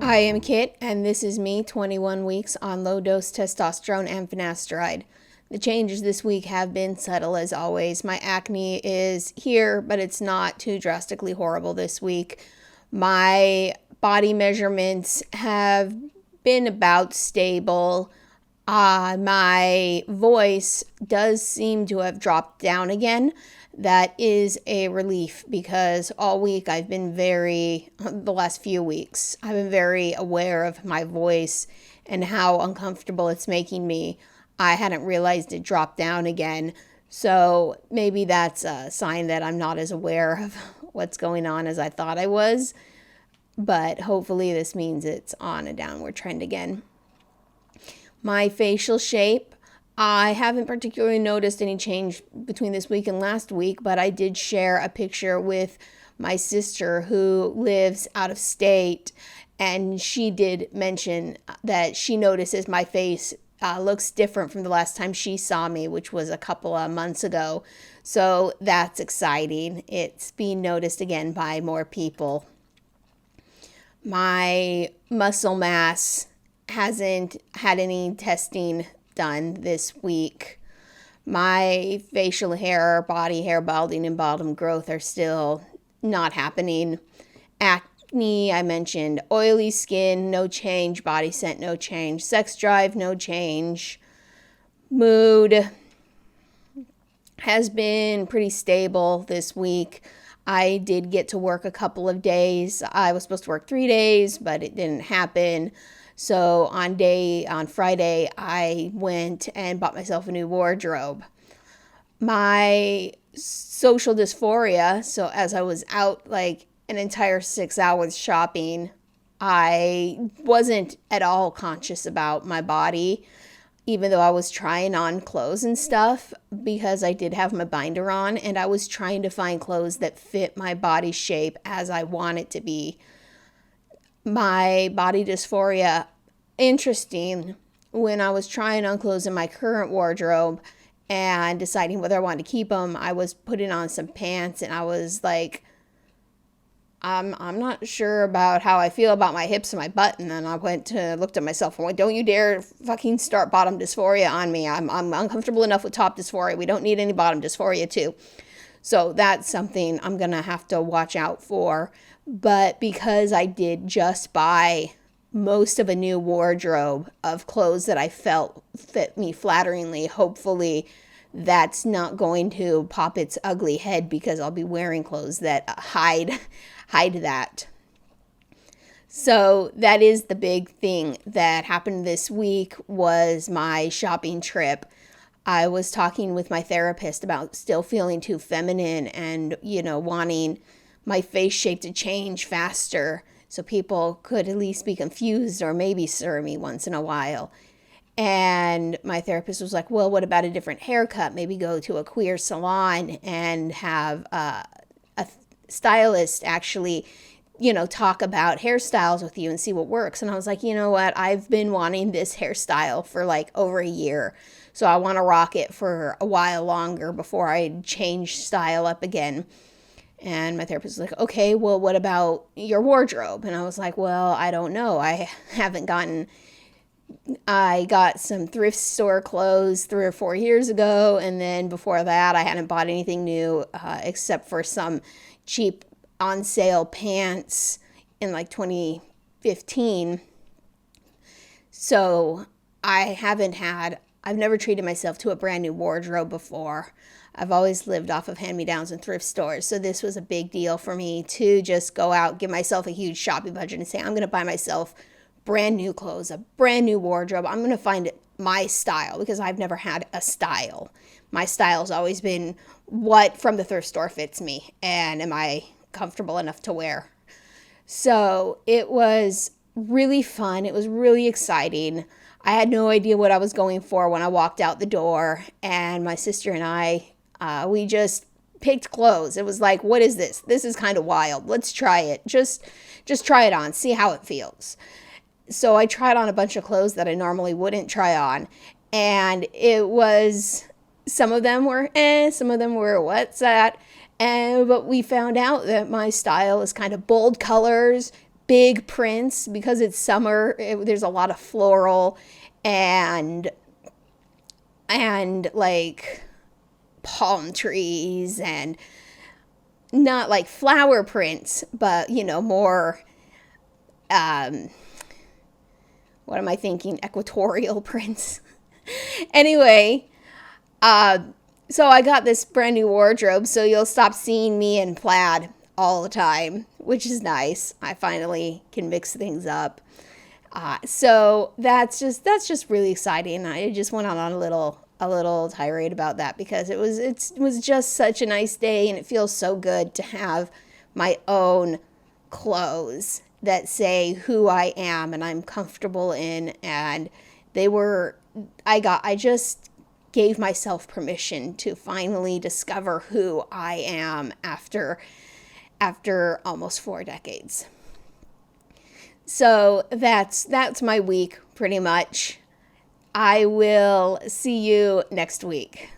I am Kit, and this is me 21 weeks on low-dose testosterone and finasteride. The changes this week have been subtle as always. My acne is here, but it's not too drastically horrible this week. My body measurements have been about stable. My voice does seem to have dropped down again. That is a relief because all week the last few weeks, I've been very aware of my voice and how uncomfortable it's making me. I hadn't realized it dropped down again. So maybe that's a sign that I'm not as aware of what's going on as I thought I was. But hopefully this means it's on a downward trend again. My facial shape, I haven't particularly noticed any change between this week and last week, but I did share a picture with my sister who lives out of state, and she did mention that she notices my face looks different from the last time she saw me, which was a couple of months ago. So that's exciting. It's being noticed again by more people. My muscle mass hasn't had any testing done this week. My facial hair, body hair, balding, and bottom growth are still not happening. Acne, I mentioned. Oily skin, no change. Body scent, no change. Sex drive, no change. Mood has been pretty stable this week. I did get to work a couple of days. I was supposed to work 3 days, but it didn't happen. So on Friday, I went and bought myself a new wardrobe. My social dysphoria, so as I was out like an entire 6 hours shopping, I wasn't at all conscious about my body, even though I was trying on clothes and stuff, because I did have my binder on, and I was trying to find clothes that fit my body shape as I want it to be. My body dysphoria, interesting, when I was trying on clothes in my current wardrobe and deciding whether I wanted to keep them, I was putting on some pants and I was like, I'm not sure about how I feel about my hips and my butt. And then I looked at myself and went, don't you dare fucking start bottom dysphoria on me. I'm uncomfortable enough with top dysphoria. We don't need any bottom dysphoria too. So that's something I'm going to have to watch out for. But because I did just buy most of a new wardrobe of clothes that I felt fit me flatteringly, hopefully that's not going to pop its ugly head because I'll be wearing clothes that hide that. So that is the big thing that happened this week was my shopping trip. I was talking with my therapist about still feeling too feminine and, wanting my face shape to change faster so people could at least be confused or maybe stir me once in a while. And my therapist was like, well, what about a different haircut? Maybe go to a queer salon and have a stylist actually, talk about hairstyles with you and see what works. And I was like, you know what? I've been wanting this hairstyle for like over a year. So I want to rock it for a while longer before I change style up again. And my therapist was like, okay, well, what about your wardrobe? And I was like, well, I don't know. I got some thrift store clothes 3 or 4 years ago. And then before that, I hadn't bought anything new except for some cheap on sale pants in like 2015. So I've never treated myself to a brand new wardrobe before. I've always lived off of hand-me-downs and thrift stores. So this was a big deal for me to just go out, give myself a huge shopping budget and say, I'm going to buy myself brand new clothes, a brand new wardrobe. I'm going to find my style because I've never had a style. My style's always been what from the thrift store fits me and am I comfortable enough to wear. So it was really fun. It was really exciting. I had no idea what I was going for when I walked out the door, and my sister and I, we just picked clothes. It was like, what is this? This is kind of wild. Let's try it. Just try it on. See how it feels. So I tried on a bunch of clothes that I normally wouldn't try on, and it was, some of them were some of them were what's that? But we found out that my style is kind of bold colors, big prints because it's summer. There's a lot of floral and like palm trees, and not like flower prints, but more what am I thinking? Equatorial prints. Anyway, so I got this brand new wardrobe, so you'll stop seeing me in plaid all the time, which is nice. I finally can mix things up. So that's just really exciting. I just went on a little tirade about that because it was just such a nice day, and it feels so good to have my own clothes that say who I am and I'm comfortable in. And I just gave myself permission to finally discover who I am after almost 4 decades. So that's my week pretty much. I will see you next week.